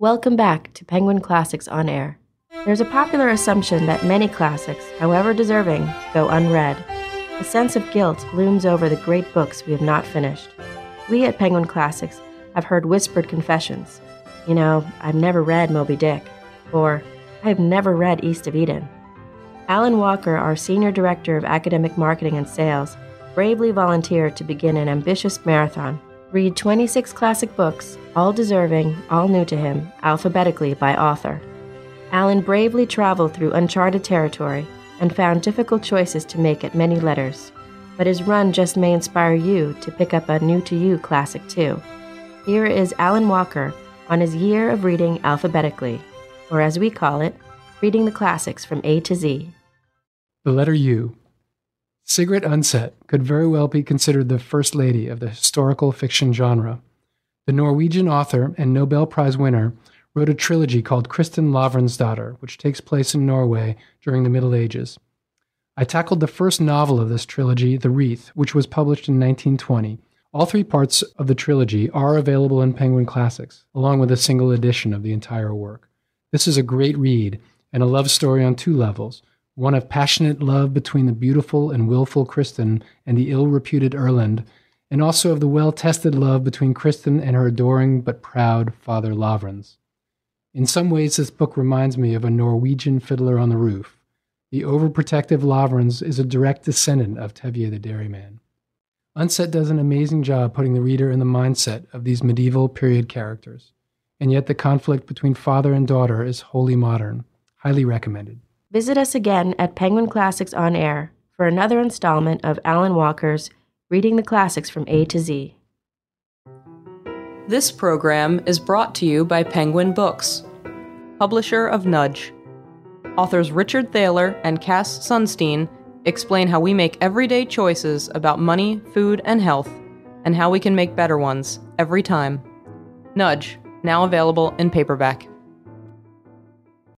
Welcome back to Penguin Classics On Air. There's a popular assumption that many classics, however deserving, go unread. A sense of guilt looms over the great books we have not finished. We at Penguin Classics have heard whispered confessions. You know, I've never read Moby Dick, or I've never read East of Eden. Alan Walker, our Senior Director of Academic Marketing and Sales, bravely volunteered to begin an ambitious marathon. Read 26 classic books, all deserving, all new to him, alphabetically by author. Alan bravely traveled through uncharted territory and found difficult choices to make at many letters. But his run just may inspire you to pick up a new-to-you classic too. Here is Alan Walker on his year of reading alphabetically, or as we call it, reading the classics from A to Z. The letter U. Sigrid Undset could very well be considered the first lady of the historical fiction genre. The Norwegian author and Nobel Prize winner wrote a trilogy called Kristin Lavransdatter, which takes place in Norway during the Middle Ages. I tackled the first novel of this trilogy, The Wreath, which was published in 1920. All three parts of the trilogy are available in Penguin Classics, along with a single edition of the entire work. This is a great read and a love story on two levels. One of passionate love between the beautiful and willful Kristin and the ill-reputed Erlend, and also of the well-tested love between Kristin and her adoring but proud father Lavrans. In some ways, this book reminds me of a Norwegian Fiddler on the Roof. The overprotective Lavrans is a direct descendant of Tevye the Dairyman. Undset does an amazing job putting the reader in the mindset of these medieval period characters, and yet the conflict between father and daughter is wholly modern. Highly recommended. Visit us again at Penguin Classics On Air for another installment of Alan Walker's Reading the Classics from A to Z. This program is brought to you by Penguin Books, publisher of Nudge. Authors Richard Thaler and Cass Sunstein explain how we make everyday choices about money, food, and health, and how we can make better ones every time. Nudge, now available in paperback.